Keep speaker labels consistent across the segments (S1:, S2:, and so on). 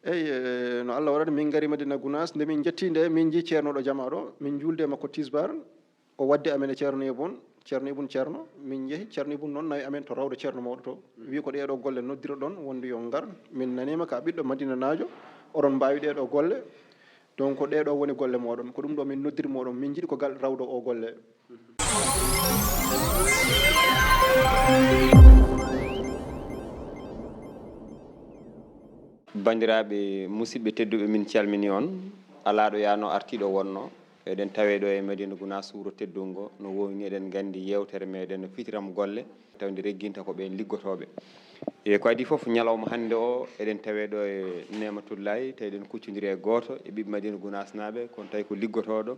S1: eyyi no Allah waɗata min gari Madina Gounass nde min jettinde min ji ceernoɗo jama ɗo min julde makko tisbar o wadde amen e ceerno Ibun ceerno min jeehi ceerno Ibun noon nawi amen to rawdo ceerno mawɗo to wi ko ɗeɗo golle noddiro ɗon wonde yo ngar min nanima ka ɓiɗɗo Madina najo oɗon mbawi ɗeɗo golle donc ɗeɗo woni golle moɗon ko ɗum ɗo min noddiri moɗon min jiiɗi ko gal rawdo o golle.
S2: bandiraɓe musidɓe tedduɓe min calmini on alaɗo yano artiɗo wonno eɗen tawe ɗo e Madina Gounass wuro teddungo no woni eɗen gandi yewtere meɗen no fitiram golle tawde regginta ko ɓen liggotoɓe e ko adi foof ñalawma hande o eɗen tawe ɗo e Nematoullahi tawi eɗen kuccodiri e goto e ɓiɓɓe Madina Gounass naɓe kono tawi ko liggotoɗo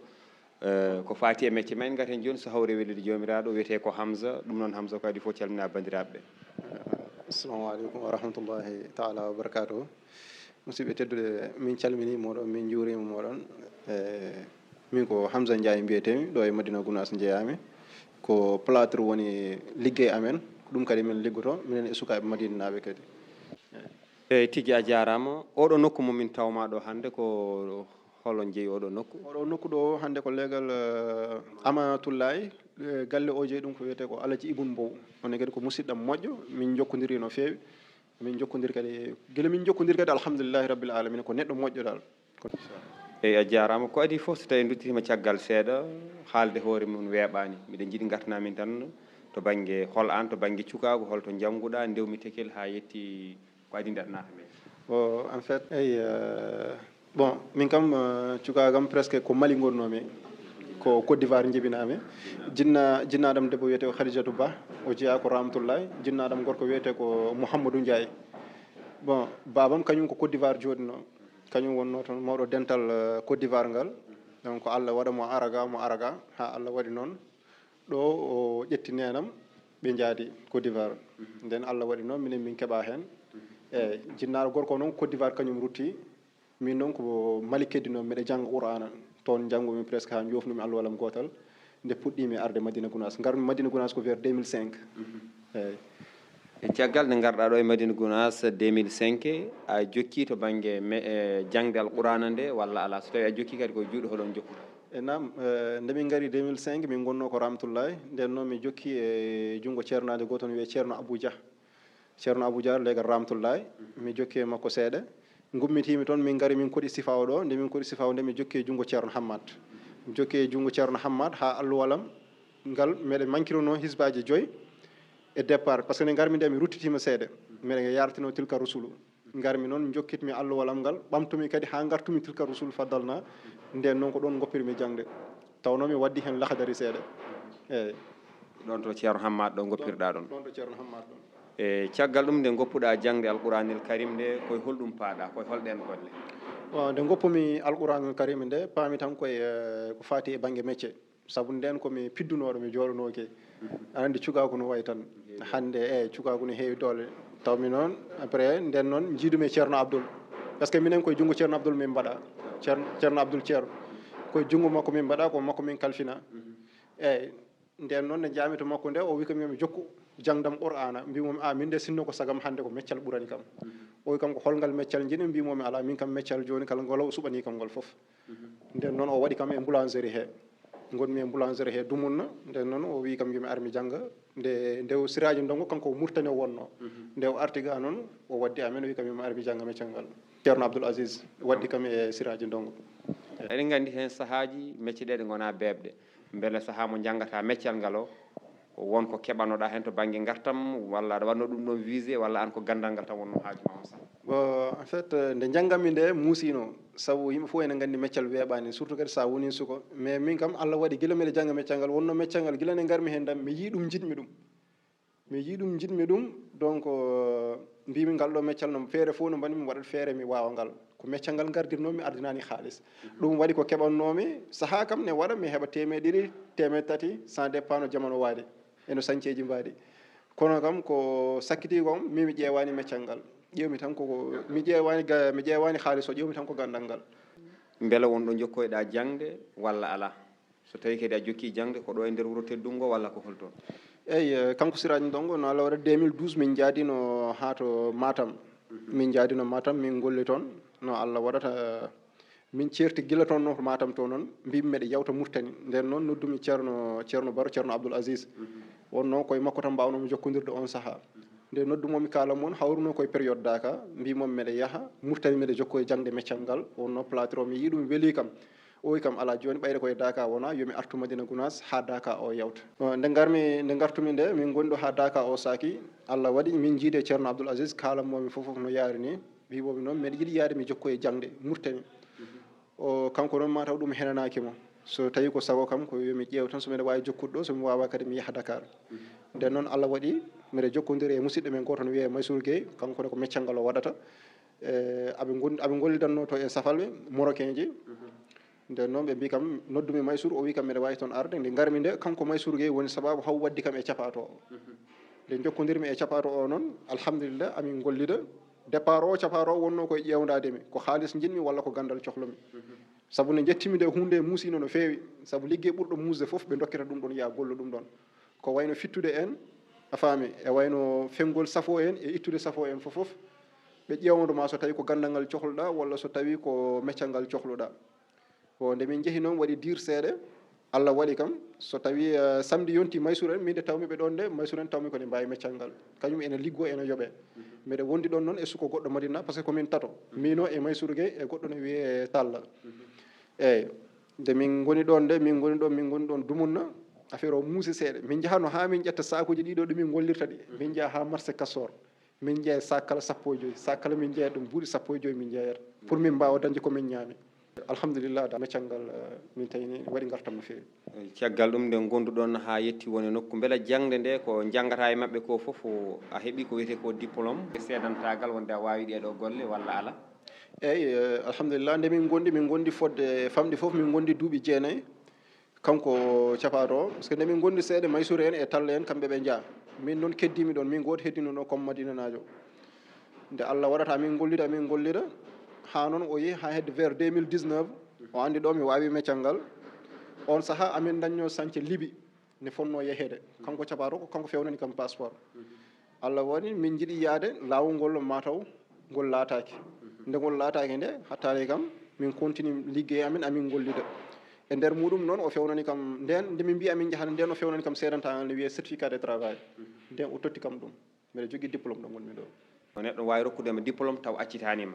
S2: ko fati e métier men gaten joni so hawre wellude jomiraɗo wiyete ko Hamza ɗum noon Hamza ko adi foof calmina bandiraɓe.
S1: Assalamu aleykum wa rahmatullahi taala wa barakatuhu musidɓe tedduɗe min calmini moɗon min juurima moɗon min ko Hamza Ndiaye mbiyetemi ɗo e Madina Gounass jeeyami ko plâtre woni liggey amen ɗum kadi min liggoto minen e sukaɓe Madina naɓe kadi.
S2: eyyi tigui a jarama oɗo nokku momin tawma ɗo hande ko holon jeeyi oɗo nokku?
S1: oɗo nokku ɗo hande ko leegal Amanatullahi galle o jeeyi ɗum ko wiyete ko Alaji Ibun Mbow on kadi ko musidɗam moƴƴo min jokkodiri no fewi min jokkodiri kadi guila min jokkodiri kadi alhamdulillahi rabbil alamina ko neɗɗo moƴƴo dal.
S2: eyyi a jarama ko adi foof so tawi duttitima caggal seeɗa haalde hoore mum weeɓani miɗen jiiɗi gartanamin tan to banggue hol an to banggue cukagu holto jangguɗa ndewmi tekel ha yetti ko adi nder nata men.
S1: En fait eyyi bon min kam cukagam presque ko Mali gonnomi ko Côte d'Ivoire jibinami jinnaɗam debbo wiyete ko Khadijatou Ba o jeeya ko Ramatoulaye jinnaɗam gorko wiyete ko Mouhamadou Ndiaye bon babam kañum ko Côte d'Ivoire joɗino kañum wonno toon mawɗo dental Côte d'Ivoire ngal donc Allah waɗa mo araga ha Allah waɗi noon ɗo o ƴetti nenam ɓe jaadi Côte d'Ivoire nden Allah waɗi noon minen min keeɓa hen eyyi jinnaɗo gorko noon Côte d'Ivoire kañum rutti min noon ko Mali keddino mbiɗa jangga Qur'ana toon janggumi presque ha jofnumi Allah walam gotal nde puɗɗimi arde Madina Gounass garmi Madina Gounass ko vers 2005 eyyi
S2: e caggal nde garɗa ɗo e Madina Gounass 2005 a jokki to banggue jangde Alqur'ana nde walla ala so tawi a jokki kadi koye juuɗe hoɗon jokkuɗa?
S1: e nam nde min gari 2005 min gonno ko Ramatoulaye nden noon mi jokki e junggo ceernajo goto ne wiye ceerno Abou Dia legal Ramatoulaye mi jokki e makko seeɗa gummitimi toon min gari min koɗi sifawo ɗo nde min koɗi sifawo nde mi jokki e junggo ceerno Hammad mi jokki e junggo ceerno Hammad ha Allah walam ngal meɗen manquirano hisbaji 5 e départ par ce que nde garmi nde mi ruttitima seeɗa mbeɗa yartino tilka rusulu garmi noon jokkitmi Allah walam ngal ɓamtumi kadi ha gartumi tilka rusulu faddalna nden noon ko ɗon goppirmi jangde tawno mi waddi hen lahadari seeɗa eyyi
S2: ɗon to ceerno Hammad ɗo goppirɗa ɗon
S1: ɗon to ceerno Hammad ɗon
S2: e caggal ɗum nde goppuɗa jangde Alqouranil Karim nde koye holɗum paaɗa koye holɗen golle?
S1: nde goppumi Alqouranil Karim nde paami tan koye ko fati e banggue métier saabu nden komi piddunoɗo mi joɗanoke aɗa andi cukagu no way tan hande eyyi cukagu no heewi dole tawmi noon après nden noon jiidumi ceerno Abdoul par ce que minen koye junggo ceerno Abdoul min mbaɗa ceerno Abdoul ceerno koye junggo makko min mbaɗa ko makko min kalfina eyyi nden noon nde jaami to makko nde o wi kam yomi jokku jangdam Qur'ana mbimomi min de sinno ko sagam hande ko meccal ɓurani kam o wi kam ko holngal meccal jiɗi mbimomi ala min kam meccal joni kala ngol suɓani kam ngol foof nden noon o waɗi kam e boulangerie he gonmi e boulangerie he dumunna nden noon o wi kam yomi ar mi jangga nde siraji ndongo kanko Mauritanie o wonno nde o arti ga noon o waddi amen o wi kam yomi ar mi jangga meccal ngal ceerno Abdoul Aziz waddi kam e siraji ndongo
S2: eɗen gandi hen sahaji métier ɗe ɗe gona bebɗe beele saaha mo janggata meccal ngal o wonko keɓanoɗa hen to banggue gartam walla aɗa wanno ɗum ɗon visé walla an ko gandal ngal tan wonno haajuma on sah?
S1: En fait nde janggammi nde muusino saabu yimɓe fof ene gandi meccal weeɓani surtout kadi sa woni suko mais min kam Allah waɗi guila mbiɗa jangga meccal ngal wonno meccal ngal guila nde garmi hen dam mi yii ɗum jiɗmi ɗum donc mbimi ngal ɗo meccal no feere fof no mbanimi waɗat feere mi wawa ngal ko meccal ngal gardirnomi ardinani haalis ɗum waɗi ko keɓannomi saaha kam ne waɗa mi heeɓa 200 300 sans dépend no jamano waadi eno sañceji mbaɗi kono kam ko sakkiti kom mimi ƴeewani meccal ngal ƴewmi tan koko mi ƴeewani haalis o ƴewmi tan ko gandal ngal
S2: beele wonɗo jokkoyɗa jangde walla ala so tawi kadi a jokki jangde ko ɗo e nder wuuro teddungo walla ko holton?
S1: eyyi kanko Siraji Ndongo no Allah waɗa 2012 min jaadino ha to Matam min jaadino Matam min golli toon no Allah waɗata min certi gila toon no Matam to noon mbimi meɗe yawta Mauritanie nden noon noddumi ceerno Baro ceerno Abdoul Aziz wonno koye makko tan mbawnomi jokkodirde on saaha nde noddumomi kala moon hawruno koye période daka mbimomi meɗe yaaha Mauritanie meɗe jokko e jangde meccal ngal wonno platoro mi yi ɗum weeli kam o wi kam ala joni ɓayde koye Daka wona yomi artu Madina Gounass ha Daka o yawta nde gartumi nde min gonɗo ha Daka o saaki Allah waɗi min jiide ceerno Abdoul Aziz kalanmomi foof no yaari ni mbimomi noon mbeɗa yiiɗi yaade mi jokko e jangde Mauritanie o kanko noon mataw ɗum henanakimo so tawi ko sago kam ko yomi ƴeew tan so mbiɗa wawi jokkude ɗo somi wawa kadi mi yaaha Dakar nden noon Allah waɗi mbiɗa jokkodiri e musidɗo men goto no wiye Maysour Gueye kankone ko meccal ngal o waɗata aɓe gollidanno to e safalɓe marocain ji nden noon ɓe mbi kam noddumi Maysour o wi kam mbiɗa wawi toon arde nde garmi nde kanko Maysour Gueye woni sababu haw waddi kam e capato o nde jokkodirmi e capato o noon alhamdulillah amin gollida départ o capato o wonno koye ƴewdademi ko haalis jinmi walla ko gandal cohlumi saabu nde jettimi nde hunde muusino no feewi saabu ligguey ɓurɗo muusde foof ɓe dokkata ɗum ɗon ya gollo ɗum ɗon ko wayno fittude en a faami e wayno fengol safo en e ittude safo en fof ɓe ƴewdoma so tawi ko gandal ngal cohluɗa walla so tawi ko meccal ngal cohluɗa o nde min jeehi noon waɗi dir seeɗa Allah waɗi kam so tawi samedi yonti Maysour en min de tawmi ɓe ɗon nde Maysour en tawmi kone mbawi meccal ngal kañum ene liggo ene yooɓe mbiɗa wondi ɗon noon e suko goɗɗo Madina par ce que komin tato mino e Maysour Gueye e goɗɗo no wiye Talla eyyi nde min goni ɗon nde min goni ɗon dumunna affaire o muusi seeɗa min jahano ha min ƴetta sakuji ɗiɗo ɗumin gollirta ɗi min jaa ha marché Castor min jeeya sac kala 1/2 sac kala min jeeya ɗum buuɗi 1/2 min jeeyata pour min mbawa dañde komin ñaami alhamdulillah da meccal ngal min tawini waɗi gartam no feewi
S2: caggal ɗum nde gonduɗon ha yetti woni nokku beela jangde nde ko janggata e mabɓe ko foof a heeɓi ko wiyete ko diplôme seedantagal wonde a wawi ɗeɗo golle walla ala
S1: eyyi alhamdulillah nde min gondi fodde famɗi foof min gondi duuɓi 9 kanko capato o par ce que nde min gondi seeɗa Maysour en e Talla en kamɓe ɓe jaa min noon keddimi ɗon min goto heddino ɗon comme Madina najo nde Allah waɗata min gollida ha noon o yeehi ha hedde vers 2019 o andi ɗo mi wawi meccal ngal on saaha amin dañno sañce Liby ne fonno yehede kanko capato ko kanko fewnani kam passeport Allah waɗi min jiiɗi yaade lawol ngol mataw ngol laataki nde ngol laataki nde hattade kam min continue ligguey amin gollida e nder muɗum noon o fewnani kam nden nde min mbi amin jahata nden o fewnani kam seedantagal ne wiye certificat de travail nden o totti kam ɗum mbiɗa jogui diplôme ɗo gonmi ɗo
S2: neɗɗo wawi rokkudema diplôme taw accitanima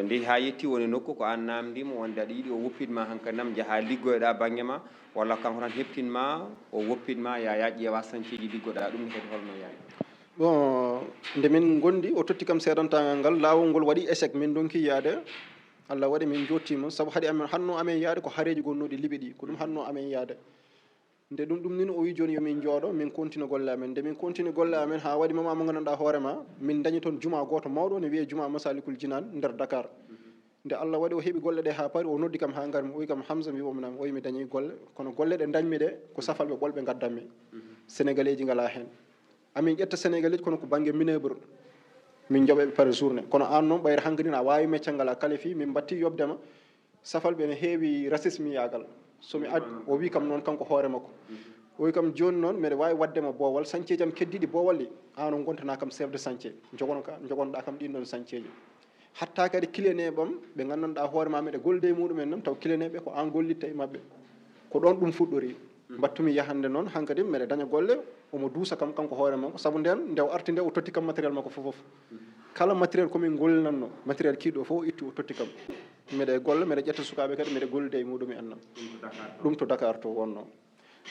S2: ndi ha yetti woni nokku ko an namdimo wonde aɗa yiiɗi o woppitma hankkadinam jaaha liggoyoɗa banggue ma walla kanko tan heptinma o woppitma ya ƴeewa sañceji liggoɗa ɗum ne kadi holno yaani
S1: bon nde min gondi o totti kam seedantagal ngal lawol ngol waɗi échec min donki yaade Allah waɗi min jottima saabu haade amen hanno amen yaade ko haareji gonnoɗi Liby ɗi ko ɗum hanno amen yaade nde ɗum ni o wi joni yomin jooɗo min continue golle amen nde min continue golle amen ha waɗi mama mo ganduɗa hoorema min dañi toon juma goto mawɗo ne wiye juma Masalikul Jinan nder Dakar nde Allah waɗi o heeɓi golle ɗe ha paari o noddi kam ha garmi o wi kam Hamsa mbiwominam o wi mi dañi golle kono golle ɗe dañmi ɗe ko safalɓe ɓolɓe gaddanmi sénégalais ji ngala hen amin ƴetta sénégalais ji kono ko banggue minebre min jooɓeɓe par journée kono an noon ɓayre hankkadina a wawi meccal ngal a qualifi min batti yobdema safalɓe ne heewi racisme yagal somi ad o wi kam noon kanko hoore makko o wi kam joni noon mbiɗa wawi waddema boowal sañceji am keddiɗi boowal ɗi an o gontana kam chef de chantier jogonoɗa kam ɗin ɗon chantier ji hatta kadi kileneɓam ɓe gandanɗa hoore ma meɗe golde e muɗumen noon taw kileneɓe ko an gollitta e mabɓe ko ɗon ɗum fuɗɗori battumi yahande noon hankkadi mbiɗa daña golle omo duusa kam kanko hoore makko saabu nden nde o arti nde o totti kam matériel makko fof kala matériel komin gollinanno matériel kiiɗo fof o itti o totti kam mbiɗa golle mbiɗa ƴetta sukaɓe kadi mbiɗa gollide e muɗum en nam ɗum to Dakar to wonno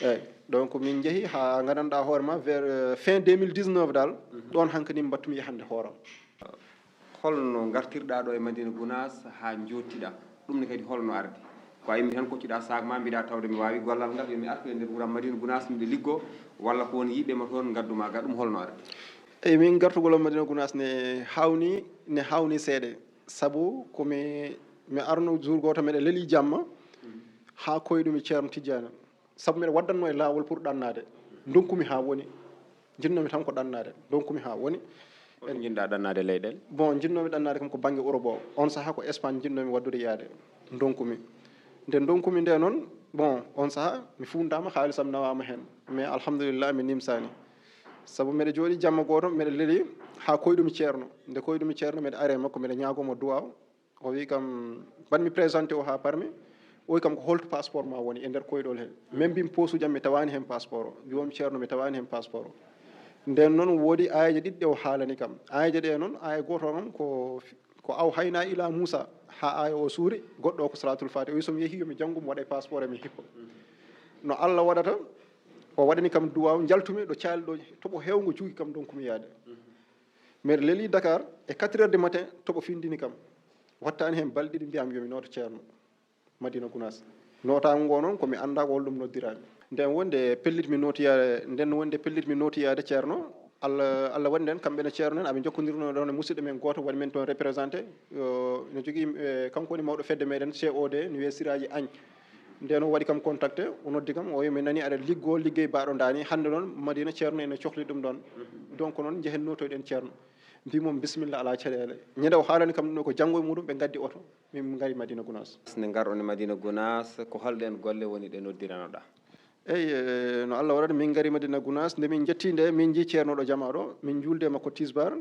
S1: eyyi donc min jeehi ha gandanɗa hoorema vers fin 2019 dal ɗon hankkadi battumi yahande hooram
S2: holno gartirɗa ɗo e Madina Gounass ha jottiɗa ɗum ne kadi holno ardi ko a yimmi tan koccuɗa sac ma mbiɗa tawde mi wawi gollal ngal yomi artu e nder wuuram Madina Gounass miɗe liggo walla ko woni yiɓema toon gadduma ga ɗum holno ardi
S1: eyyi min gartugol Madina Gounass ne hawni seeɗa saabu mi arno jour goto mbiɗa leeli jamma ha koyɗumi ceerno Tidiane saabu mbiɗa waddanno e lawol pour ɗannade donkumi ha woni jinnomi tan ko ɗannade donkumi ha woni
S2: en jinɗa ɗannade leyɗele
S1: bon jinnomi ɗannade kam ko banggue Europe o on saaha ko Espagne jinnomi waddude yaade donkumi nde donkumi nde noon bon on saaha mi fundama haalisam nawama hen mais alhamdulillah mi nimsani saabu mbiɗa jooɗi jamma goto mbiɗa leeli ha koyɗumi ceerno nde koyɗumi ceerno mbiɗa are makko mbiɗa ñaagomo duwaw o wi kam mbanmi présenté o ha parmi o wi kam ko holto passeport ma woni e nder koyɗol he même mbimi poche uji am mi tawani hen passeport o mbiwomi ceerno mi tawani hen passeport o nden noon woodi ayaji ɗiɗi ɗe o haalani kam ayaji ɗe noon aya goto on ko aw hayna ila moussa ha aya o suuri goɗɗo o ko salatul fati o wi somi yeehi yomi janggo mi waɗa passeport e mi hippo no Allah waɗata o waɗani kam duwaw jaltumi ɗo caali ɗo toɓo hewgo juugi kam donc mi yaade mbiɗa leeli Dakar e 4 heures du matin toɓo findini kam wattani hen balɗe ɗiɗi mbiyam yomi noota ceerno Madina Gounass notago ngo noon komi anda ko holɗum noddirami nden wonde pellitmi notiyade nden wonde pellitmi notiyade ceerno Allah waɗi nden kamɓe ne ceerno en aɓe jokkodirno ɗon e musidɗo men goto waɗi men toon représenté no jogui kanko woni mawɗo fedde meɗen COD no Siraji Agne nden o waɗi kam contacté o noddi kam o wi mi nani aɗa liggo liggey baɗo dani hande noon Madina ceerno ene cohli ɗum ɗon donc noon jehen notoyɗen ceerno mbimom bisimilla ala caɗele ñande o haalani kam ɗum ko janggo e muɗum ɓe gaddi oto min gari Madina Gounass
S2: nde garɗon e Madina Gounass ko holɗen golle woni ɗe noddiranoɗa
S1: eyyi no Allah waɗata min gari Madina Gounass nde min jetti nde min jii ceernoɗo jama ɗo min julde makko tisbar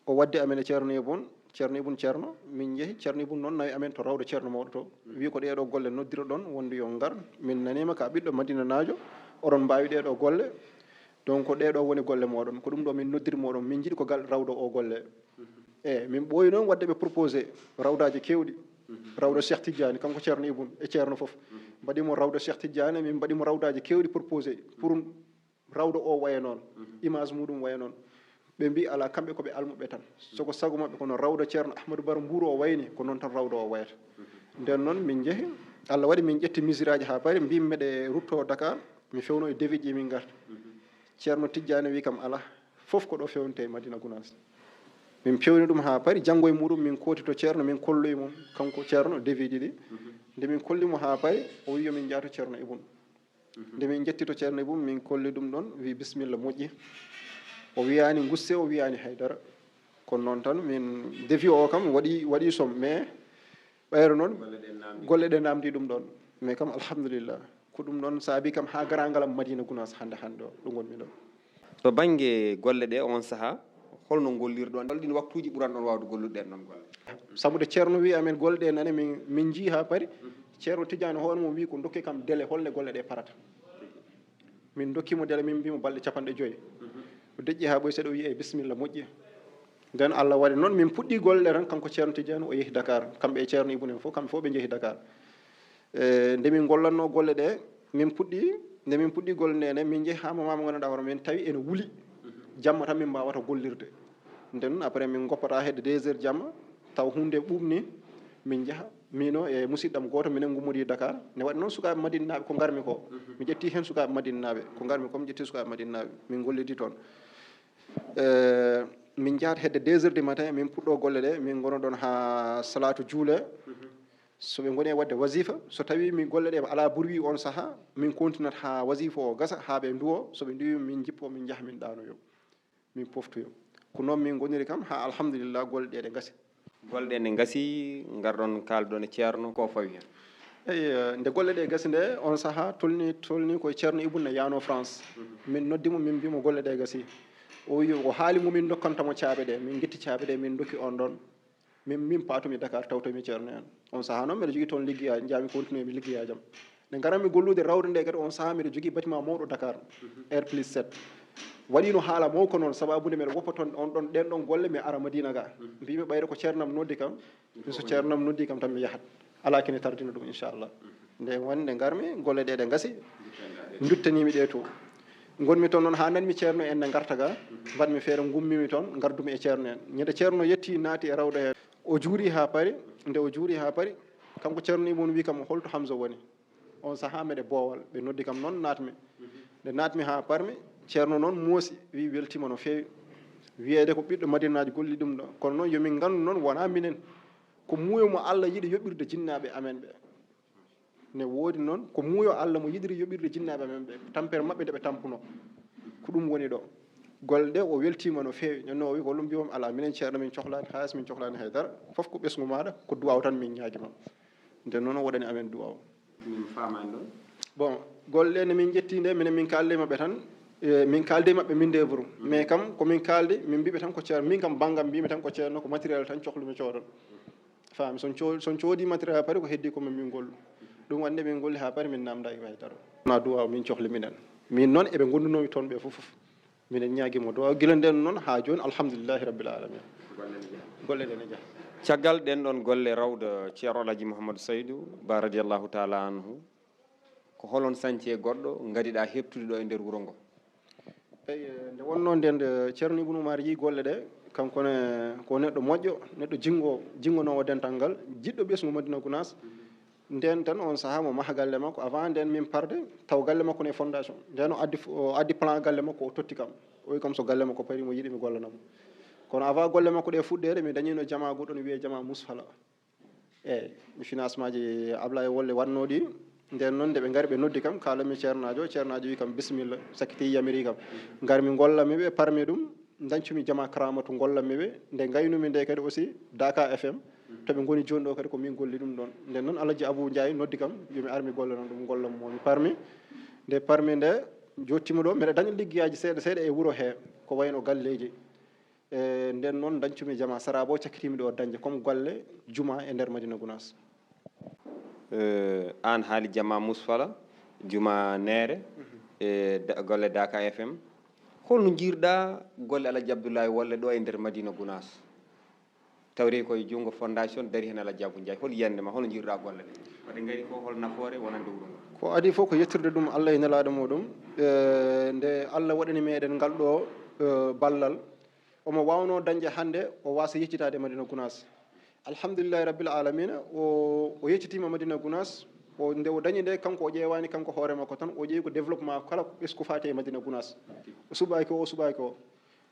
S1: o wadde amen e ceerno Ibn ceerno min jeehi ceerno Ibn noon nawi amen to rawde ceerno mawɗo to wi ko ɗeɗo golle noddira ɗon wonde yo gar min nanima ka ɓiɗɗo Madina najo oɗon mbawi ɗeɗo golle donc ɗeɗo woni golle moɗon ko ɗum ɗo min noddir moɗon min jiiɗi ko gal rawdo o golle eyyi min ɓooyi noon wadde ɓe proposé rawdaji kewɗi rawda Cheikh Tidiane kanko ceerno Ibn e ceerno foof mbaɗimo rawda Cheikh Tidiane min mbaɗimo rawdaji kewɗi proposé pour rawda o waya noon image muɗum waya noon ɓe mbi ala kamɓe koɓe almuɓe tan soko sago mabɓe kono rawda ceerno Ahmadou Bara Mbour o wayni ko noon tan rawda o wayata nden noon min jeehi Allah waɗi min ƴetti misiraji ha paari mbimi meɗe rutto Dakar mi fewno e devis ji min garta ceerno Tidiane wi kam ala foof ko ɗo fewnte Madina Gounass min pewni ɗum ha paari janggo e muɗum min kooti to ceerno min kolloyi mum kanko ceerno devis ji ɗi nde min kollimo ha paari o wi yomin jaato ceerno Ibn nde min jetti to ceerno Ibn min kolli ɗum ɗon wi bisimilla moƴƴi o wiyani gusse o wiyani haydara kono noon tan min devis o kam waɗi somme mais ɓayro noon golle ɗe namdi ɗum ɗon mais kam alhamdulillah ko ɗum ɗon saabi kam ha garangalam Madina Gounass hande o ɗum gonmi ɗo
S2: to banggue golle ɗe on saaha holno gollirɗon holɗin waktuji ɓuranɗon wawde gollude ɗen ɗon golle
S1: sabude ceerno wi amen golle ɗe nane min jii ha paari ceerno Tidiane hoore mum wi ko dokke kam délai holne golle ɗe parata min dokkimo délai min mbimo balɗe 50 o deƴƴi ha ɓoy seeɗa o wi e bisimilla moƴƴi nden Allah waɗi noon min puɗɗi golle ɗe tan kanko ceerno Tidiane o yeehi Dakar kamɓe e ceerno Ibn en fof kamɓe fof ɓe jeehi Dakar nde min gollatno golle ɗe nde min puɗɗi golle nene min jeehi ha momama ganduɗa hoore min tawi ene wuuli jamma tan min mbawata gollirde nden noon après min goppata hedde 2 heures jamma taw hunde ɓuɓni min jaaha mino e musidɗam goto minen gummodi Dakar ne waɗi noon sukaɓe Madinaɓe ko garmi ko mi ƴetti hen sukaɓe Madinaɓe ko garmi ko mi ƴetti sukaɓe Madinaɓe min gollidi toon min jahata hedde 2 heures du matin min puɗɗo golle ɗe min gono ɗon ha salatu juule soɓe goni e wadde wasifa so tawi mi golle ɗe ala bruit on saaha min continue ha wasifa o gasa ha ɓe duwo soɓe duwi min jippo min jaaha min ɗanoyo min poftoyo ko noon min goniri kam ha alhamdulillah golle ɗe ɗe gasi
S2: golle ɗe nde gasi garɗon kalɗon e ceerno ko fawi hen
S1: eyyi nde golle ɗe gasi nde on saaha tolni koye ceerno Ibn ne yano France min noddimo min mbimo golle ɗe gasi o wi ko haali mumin dokkantamo caaɓe ɗe min guetti caaɓe ɗe min dokki on ɗon min patumi Dakar tawtomi ceerno en on saaha noon mbiɗa jogui toon liggueyaji jami continue mi liggeyajam nde garanmi gollude rawde nde kadi on saaha mbiɗa jogui bâtiment mawɗo Dakar R+7 waɗino haala mawko noon sababude mbiɗa woppa toon on ɗon ɗen ɗon golle mi ara Madina ga mbimi ɓayde ko ceernam noddi kam so ceernam noddi kam tan mi yahat ala kene tardina ɗum inchallah nde wonde nde garmi golle ɗe ɗe gasi duttanimi ɗe to gonmi toon noon ha nanmi ceerno en ne garta ga mbatmi feere gummimi toon gardumi e ceerno en ñande ceerno yetti naati e rawda hen o juuri ha paari nde o juuri ha paari kanko ceerno Ibn wi kam holto Hamza woni on saaha meɗe boowal ɓe noddi kam noon natmi nde natmi ha parmi ceerno noon moosi wi weltima no feewi wiyede ko ɓiɗɗo Madinaji golli ɗum ɗo kono noon yomin gandu noon wona minen ko muuyo mo Allah yiiɗi yoɓirde jinnaɓe amen ɓe ne woodi noon ko muuyo Allah mo yiɗiri yoɓirde jinnaɓe amen ɓe tampere mabɓe nde ɓe tampuno ko ɗum woni ɗo golle ɗe o weltima no feewi nonno o wi ko ɗum mbiwom ala minen ceerno min cohlani hayas min cohlani haydara foof ko ɓesgu maɗa ko duwaw tan min ñaaguima nden noon o waɗani amen duwaw
S2: min famani ɗon
S1: bon golle ɗe nde min jetti nde minen min kallima ɓe tan min kalde maɓɓe min ndevru mais kam komin kalde min mbiɓe tan ko ceerno min kam banggam mbimi tan ko ceerno ko matériel tan cohlumi coodon faami son coodi matériel pari ko heddi ko min gollu ɗum wande min golli ha pari min namdaki haydara na duwaw min cohli minen min noon eɓe gondunomi toon ɓe fof minen ñaaguimo duwaw gila nden noon ha joni alhamdulillahi rabbil alamin golle ɗe ne jaa
S2: caggal ɗen ɗon golle rawda ceerno Alaji Mouhamadou Saydou Ba radiallahu taala anhu ko holon sañce goɗɗo gadiɗa heptude ɗo e nder wuuro ngo
S1: eyi nde wonno nden nde ceerno Ibou Oumar yi golle ɗe kankone ko neɗɗo moƴƴo neɗɗo jingonowo dental ngal jiɗɗo ɓesgu Madina Gounass nden tan on saaha mo maha galle makko avant nden min parde taw galle makko ne fondation nden o addi plan galle makko o totti kam o wi kam so galle makko pari mo yiɗi mi gollanamo kono avant golle makko ɗe fuɗɗede mi dañino jama goɗɗo no wiye jama Mousfala eyyi financement ji Ablaye Wolle wannoɗi nden noon nde ɓe ngari ɓe noddi kam kalami ceernajo wi kam bisimilla sakkiti yiyamiri kam garmi gollami ɓe parmi ɗum dañcumi jama Karamatu gollanmi ɓe nde gaynumi nde kadi aussi Daka FM toɓe goni joni ɗo kadi ko min golli ɗum ɗon nden noon Alaji Abou Ndiaye noddi kam yomi armi gollana ɗum gollanmo mi parmi nde parmi nde jottima ɗo mbeɗa daña liggueyaji seeɗa seeɗa e wuuro he ko wayno galleji e nden noon dañcumi jama sarabo cakkitimi ɗo dañde comme golle juma e nder Madina Gounass
S2: an haali jama Mousfala juma Nere e golle Daka FM holno jiirɗa golle Alaji Abdoulaye Wolle ɗo e nder Madina Gounass tawri koye junngo fondation dari hen Alaji Abou Ndiaye hol yiyande ma holno jiirɗa golle ɗe waɗi ngari ko hol nafoore wonande wuuro ngo
S1: ko adi fof ko yettirde ɗum Allah e nelaɗo muɗum nde Allah waɗani meɗen ngal ɗo ballal omo wawno dañde hannde o wasa yeccitade Madina Gounass alhamdulillahi rabbil alamina o yeccitima Madina Gounass o nde o dañi nde kanko o ƴeewani kanko hoore makko tan o ƴeewi ko développement kala ɓesku fati e Madina Gounass o suɓaki o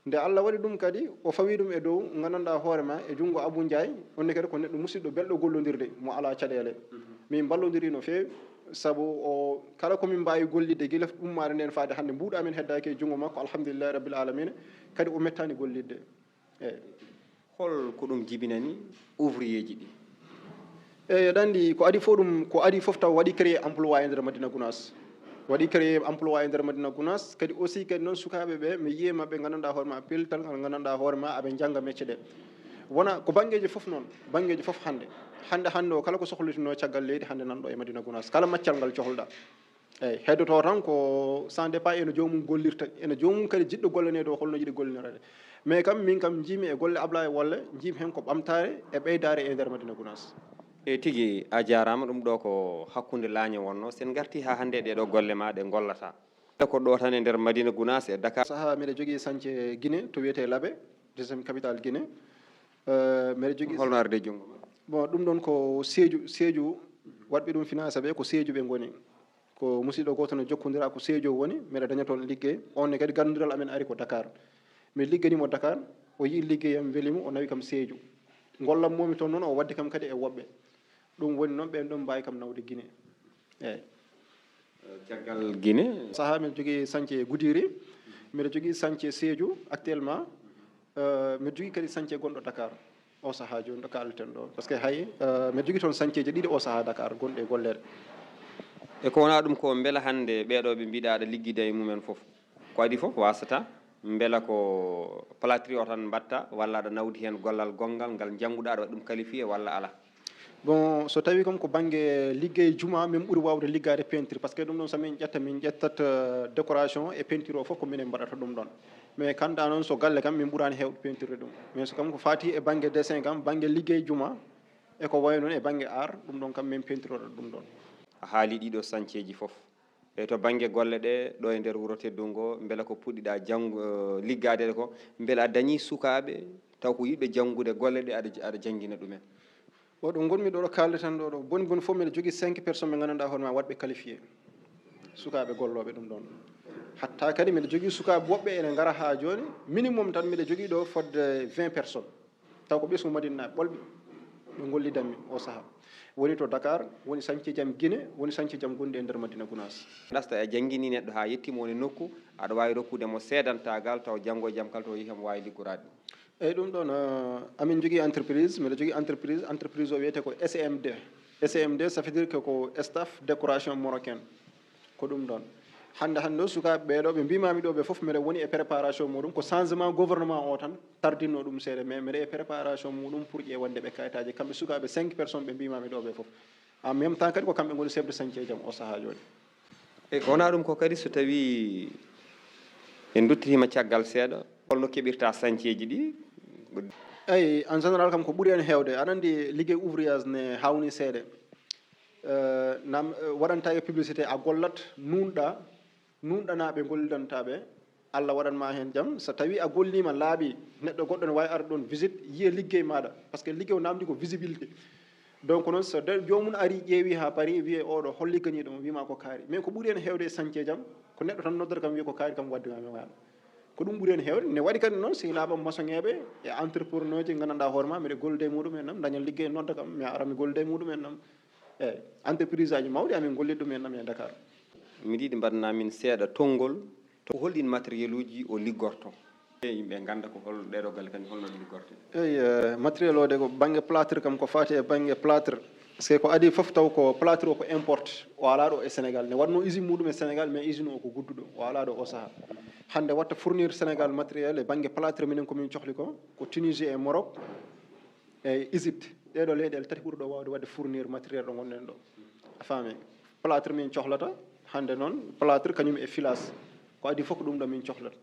S1: nde Allah waɗi ɗum kadi o fawi ɗum e dow gandanɗa hoore ma e junngo Abou Ndiaye onne kadi ko neɗɗo musidɗo belɗo gollodirde mo ala caɗele min ballodiri no fewi saabu o kala komin mbawi gollidde guila ummare nden faade hannde mbuuɗa men heddaki e junngo makko alhamdulillahi rabbil alamina kadi o mettani gollidde eyyi
S2: hol ko ɗum jibinani ouvrier ji ɗi
S1: eyyi aɗa andi ko adi fof taw waɗi créé emploi e nder Madina Gounass waɗi créé emploi e nder Madina Gounass kadi aussi kadi noon sukaɓe ɓe mi yiye mabɓe gandanɗa hoore ma pellital ngal gandanɗa hoore ma aɓe jangga métier ɗe wona ko banggueji fof noon banggueji fof hande o kala ko sohlitino caggal leydi hande nanɗo e Madina Gounass kala maccal ngal cohluɗa eyyi heddoto tan ko sans dépend eno jomum gollirta ene jomum kadi jiɗɗo gollanede o holno yiiɗi gollinirade mais kam min kam jiimi e golle Ablaye Wolle jiimi hen ko ɓamtare e ɓeydare e nder Madina Gounass
S2: e tigui a jarama ɗum ɗo ko hakkude laañe wonno sen garti ha hande ɗeɗo golle ma ɗe gollata ko ɗo tan e nder Madina Gounass e Dakar
S1: saaha mbiɗa jogui sañce Guinée to wiyete Labé deuxiéme capitale Guinée mbiɗa jogui
S2: holno arde junggo ma
S1: bon ɗum ɗon ko Sédhiou waɗɓe ɗum financé ɓe ko Sédhiou ɓe goni ko musidɗo goto no jokkodira ko Sédhiou woni mbiɗa daña toon liggey on ne kadi gandudiral amen ari ko Dakar mi ligganimo Dakar o yii liggeyam welimo o nawi kam Sédhiou gollam momi toon noon o waddi kam kadi e woɓɓe ɗum woni noon ɓen ɗon mbawi kam nawde Guinée eyyi
S2: caggal Guinée
S1: saaha mbiɗa jogui sañce Goudiri mbiɗa jogui sañce Sédhiou actuellement mbiɗa jogui kadi sañce gonɗo Dakar o saaha joni ɗo kalten ɗo par ce que hay mbiɗa jogui toon sañceji ɗiɗi o saaha Dakar gonɗe gollede
S2: e ko wona ɗum ko beela hande ɓeɗo ɓe mbiɗa aɗa liggide e mumen foof ko adi foof wasata beela ko platri o tan mbatta walla aɗa nawdi hen gollal gongal ngal jangguɗa aɗa waɗi ɗum qualifié walla ala
S1: bon so tawi kam ko banggue liggey juma min ɓuuri wawde liggade peinture par ce que ɗum ɗon somin ƴetta min ƴettat décoration e peinture o foof ko minen mbaɗata ɗum ɗon mais kanda noon so galle kam min ɓuurani hewde peinture ɗum mais so kam ko fati e banggue dessin kam banggue liggey juma e ko way noon e banggue art ɗum ɗon kam min peinture oɗa ɗum ɗon
S2: a haali ɗiɗo sañceji foof e to banggue golle ɗe ɗo e nder wuuro Teddungo beela ko puɗɗiɗa liggade ko beela a dañi sukaɓe taw ko yiɗɓe janggude golle ɗe aɗa jangguina ɗumen
S1: o ɗum gonmi ɗo kalde tan ɗo boni boni fof mbiɗa jogui 5 personnes ɓe gandanɗa hoorema waɗɓe qualifié sukaɓe golloɓe ɗum ɗon hatta kadi mbiɗa jogui sukaɓe woɓɓe ene gara ha joni minimum tan mbiɗa jogui ɗo fodde 20 personnes taw ko ɓesgu Madinaɓe ɓolɓe ɓe gollidanmi o saaha woni to Dakar woni sañce jaam Guinée woni sañce jaam gonɗi e nder Madina Gounass
S2: ɗasta e jangguini neɗɗo ha yettima woni nokku aɗa wawi rokkudemo seedantagal taw janggo e jaam kala to yeehi omo wawi liggorade
S1: eyyi ɗum ɗon amin jogui entreprise mbiɗa jogui entreprise o wiyete ko SMD ça veut dire que ko staff décoration marocaine ko ɗum ɗon hande o sukaɓe ɓeɗo ɓe mbimami ɗo ɓe foof mbiɗa woni e préparation muɗum ko changement gouvernement o tan tardinno ɗum seeɗa mais mbiɗa e préparation muɗum pour ƴewande ɓe kayitaji kamɓe sukaɓe 5 personnes ɓe mbimami ɗo ɓe foof en même temps kadi ko kamɓe goni chef de chantier jam o saaha joni
S2: e ko wona ɗum ko kadi so tawi en duttitima caggal seeɗa holno keɓirta chantier ji ɗi
S1: eyyi en général kam ko ɓuuri hen hewde aɗa andi ligguey ouvrage ne hawni seeɗa nam waɗanta e publicité a gollat nunɗanaɓe gollidantaɓe Allah waɗanma hen jaam so tawi a gollima laaɓi neɗɗo goɗɗo ne wawi arde ɗon visite yiya ligguey maɗa par ce que ligguey o namdi ko visibilité donc noon so jomum ari ƴeewi ha paari wiye oɗo hol ligganiɗo mo wima ko kaari mais ko ɓuuri hen hewde e chantier jaam ko neɗɗo tan noddata kam wiya ko kaari kam waddimami waɗa ko ɗum ɓuuri hen hewde ne waɗi kadi noon si laaɓa maçonŋeɓe e entrepreneur ji gandanɗa hoorema mbiɗa gollude e muɗum en nam daña ligguey nodda kam mi ara mi gollude e muɗum en nam eyyi entreprise aji mawɗi amin gollid ɗum en nam e Dakar
S2: miɗa yiɗi mbaɗanamin seeɗa tonngol to holɗin matériel uji o liggorto e yimɓe ganda ko hol ɗeɗo galle kadi holno ɗi liggorte
S1: eyyi matériel o de ko banggue plâtre kam ko fati e banggue plâtre par ce que ko adi foof taw ko plâtre o ko importe o ala ɗo e Sénégal ne watno usine muɗum e Sénégal mais usine o ko gudduɗo o ala ɗo o saaha hande watta fournir Sénégal matériel e banggue plâtre minen komin cohli ko Tunisie e Maroc e Égypte ɗeɗo leyɗele tati ɓuuri ɗo wawde wadde fournir matériel ɗo gonɗen ɗo a faami plâtre min cohlata hande noon plâtre kañum e filas ko adi fof ko ɗum ɗo min cohlata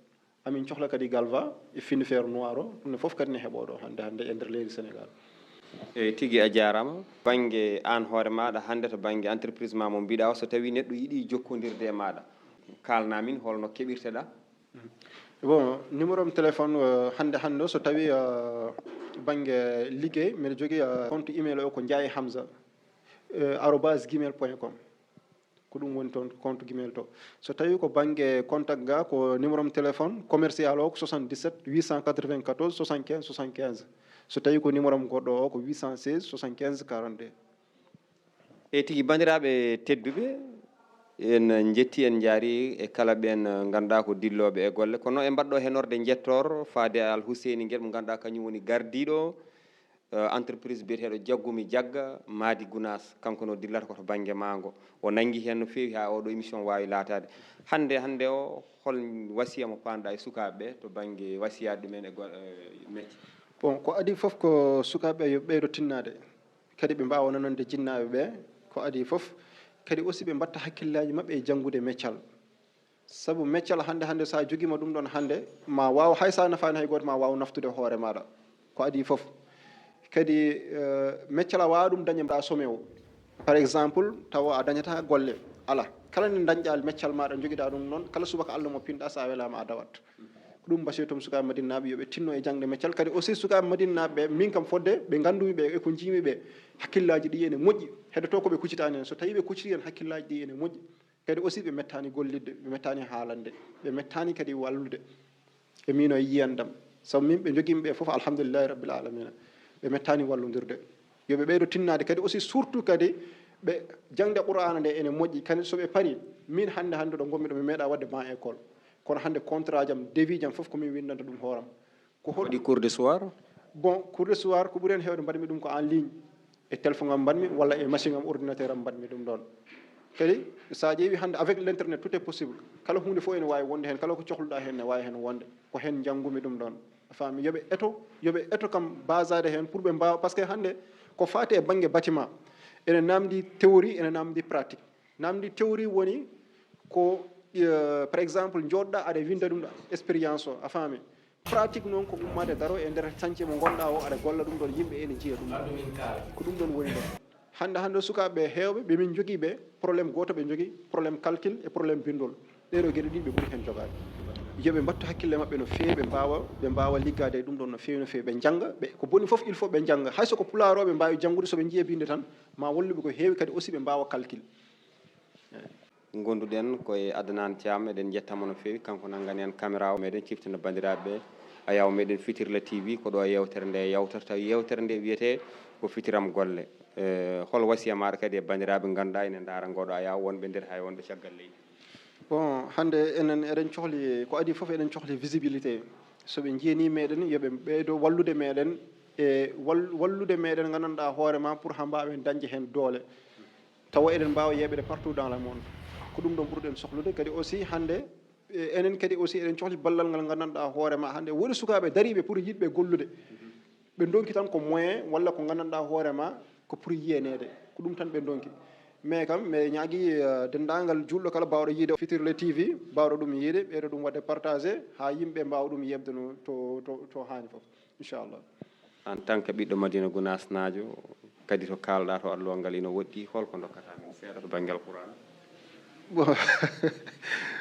S1: amin cohla kadi galva e fine fer noir o ɗum fof kadi ne heɓoɗo hande e nder leydi Sénégal
S2: eyyi tigui a jarama banggue an hoore maɗa hande to banggue entreprise ma mo mbiɗa o so tawi neɗɗo yiiɗi jokkodirde e maɗa kalnamin holno keɓirteɗa
S1: bon numéro am téléphone hande o so tawi banggue ligguey mbiɗa jogui compte email o ko Ndiaye Hamza arobase gmail point com ko ɗum woni toon compte guimel to so tawi ko banggue contact ga ko numéro am téléphone commercial o ko 77 894 75 75 so tawi ko numéro am goɗɗo o ko 816 75 42
S2: eyyi tigui bandiraɓe tedduɓe en jetti en jaari e kala ɓen ganduɗa ko dilloɓe e golle kono e mbaɗɗo henorde jettor faade Al Husseini Guel mo ganduɗa kañum woni gardiɗo entreprise biyeteɗo Jaggumi Jagga Madi Gounas kanko no dillata koto banggue maago o nangui hen no fewi ha oɗo émission wawi latade hande o hol wasiya mo panɗa e sukaɓeɓe to banggue wasiyade ɗumen e métier
S1: bon ko adi foof ko sukaɓeɓe yo ɓeydo tinnade kadi ɓe mbawa nanande jinnaɓeɓe ko adi foof kadi aussi ɓe mbatta hakkillaji mabɓe e janggude meccal saabu meccal hande sa joguima ɗum ɗon hande ma waw hay sa nafani hay goto ma waw naftude hoore maɗa ko adi foof kadi meccal a wawa ɗum daña somme o par exemple tawa a dañata golle ala kala nde dañƴa meccal maɗa joguiɗa ɗum noon kala subaka Allah mo pinɗa sa welama a dawat ko ɗum mbasi toon sukaɓe Madinaɓe yoɓe tinno e jangde meccal kadi aussi sukaɓe Madinaɓe min kam fodde ɓe gandumiɓe e ko jimiɓe hakkillaji ɗi ene moƴƴi heɗoto koɓe kuccitani hen so tawi ɓe kucciti hen hakkillaji ɗi ene moƴƴi kadi aussi ɓe mettani gollidde ɓe mettani haalande ɓe mettani kadi wallude e min o yiyandam saabu min ɓe joguimiɓe foof alhamdulillahi rabbil alamina ɓe mettani wallodirde yoɓe ɓeydo tinnade kadi aussi surtout kadi ɓe jangde Qur'ana nde ene moƴƴi kadi soɓe paari min hande ɗo gonmi ɗo mi meeɗa wadde ban école kono hande contrat jam devis jam foof komin windanta ɗum hooram ko
S2: waɗi cours de soir
S1: bon cours de soir ko ɓuuri hen hewde mbaɗmi ɗum ko en ligne e téléphone am mbaɗmi walla e machine am ordinateur am mbaɗmi ɗum ɗon kadi sa ƴeewi hande avec l' internet tout est possible kala hunde fof ene wawi wonde hen kala ko cohluɗa hen ne wawi hen wonde ko hen janggumi ɗum ɗon faami yoɓe eto kam basade hen pour ɓe mbawa par ce que hande ko fati e banggue bâtiment ene namdi théorie ene namdi pratique namdi théorie woni ko par exemple joɗɗa aɗa winda ɗum ɗo expérience o a faami pratique noon ko ummade daro e nder chantier mo gonɗa o aɗa golla ɗum ɗon yimɓe ene jiiya ɗum ko ɗum ɗon woni ɗon hande sukaɓeɓe hewɓe ɓemin joguiɓe probléme goto ɓe jogui probléme calcul e probléme bindol ɗeɗo gueɗe ɗi ɓe ɓuuri hen jogade yoɓe mbattu hakkille mabɓe no fewi ɓe mbawa liggade e ɗum ɗon no fewi ɓe jangga ɓe ko boni foof il faut ɓe jangga hay soko pularoɓe mbawi janggude soɓe jiiya binde tan ma walluɓe ko heewi kadi aussi ɓe mbawa calcul
S2: gonduɗen koye Adnan Thiam eɗen jettamo no fewi kanko nanggani en caméra o meɗen ciftina bandiraɓe a yaw meɗen Fitirla TV ko ɗo yewtere nde yawtata tawi yewtere nde wiyete ko fitiram golle hol wasiya maɗa kadi e bandiraɓe ganduɗa ene daara ngoɗo a yaw wonɓe nder hay wonɓe caggal leydi
S1: bon hande enen eɗen cohli ko adi foof eɗen cohli visibilité soɓe jiini meɗen yoɓe ɓeydo wallude meɗen e wallude meɗen gandanɗa hoorema pour ha mbawen dañde hen doole tawa eɗen mbawa yeɓede partout dans le monde ko ɗum ɗon ɓurɗen sohlude kadi aussi hannde enen kadi aussi eɗen cohli ballal ngal nganndanɗaa hoore ma hannde woni sukaaɓe dariiɓe pour yiɗɓe gollude ɓe donki tan ko moyen walla ko nganndanɗaa hoore ma ko pour yiyaneede ko ɗum tan ɓe donki mais kam mi ñaagui denndaangal julɗo kala mbawɗo yiide Fitirlé TV mbawɗo ɗum yiide ɓeyɗo ɗum waɗde partagé ha yimɓe mbawa ɗum yebde no to haani fof inchallah.
S2: En tant que ɓiɗɗo Madina Gounass naajo kadi to kalɗa to Allah ngal ina woɗɗi holko dokkata min seeɗa to banggue alqur'ana?
S1: Bon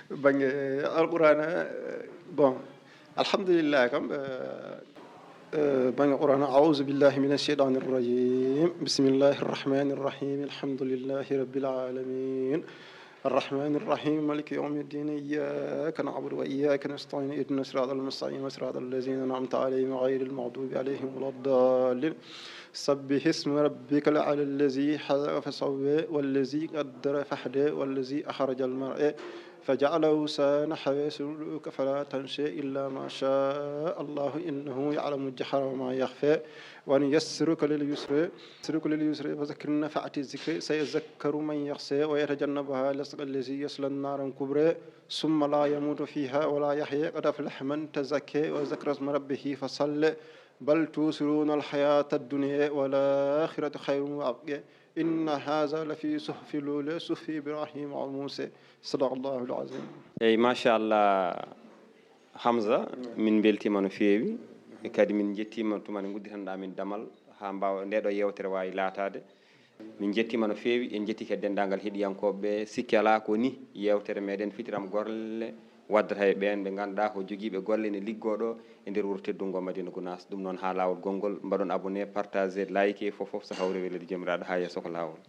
S1: banggue alqur'ana bon alhamdulillah kam banggue qur'ana a'udhu billahi minash shaitanir rajim bismillahir rahmanir rahim alhamdulillahi rabbil alamin الرحمن الرحيم مالك يوم الدين إياك نعبد وإياك نستعين اهدنا الصراط المستقيم صراط الذين أنعمت عليهم غير المغضوب عليهم ولا الضالين سبح اسم ربك الأعلى الذي خلق فسوى والذي قدر فهدى والذي أخرج المرء فجعله سانحا سلوك فلا تنسى إلا ما شاء الله إنه يعلم الجهر وما يخفى ونيسرك لليسر فذكر نفعت الذكر سيذكر من يخشى ويتجنبها الذي يصلى النار الكبرى ثم لا يموت فيها ولا يحيى قد أفلح من تزكى وذكر اسم ربه فصلى بل توثرون الحياة الدنيا والآخرة خير وأبقى إن هذا لفي صحف الأولى صحف إبراهيم وموسى صدق الله العظيم.
S2: أي ما شاء الله Hamza min beltima no feewi kadi min jettima tumani gudditanɗa min damal ha mbawa ndeɗo yewtere wawi laatade min jettima no feewi en jetti kadi dendagal heeɗiyankoɓeɓe sikki ala ko ni yewtere meɗen fitiram golle waddata e ɓen ɓe ganduɗa ko joguiɓe golle ne liggoɗo e nder wuuro teddungo Madina Gounass ɗum noon ha lawol gongol mbaɗon abonné partagé like fofoof so hawre welede jomiraɗo ha yesso ko lawol.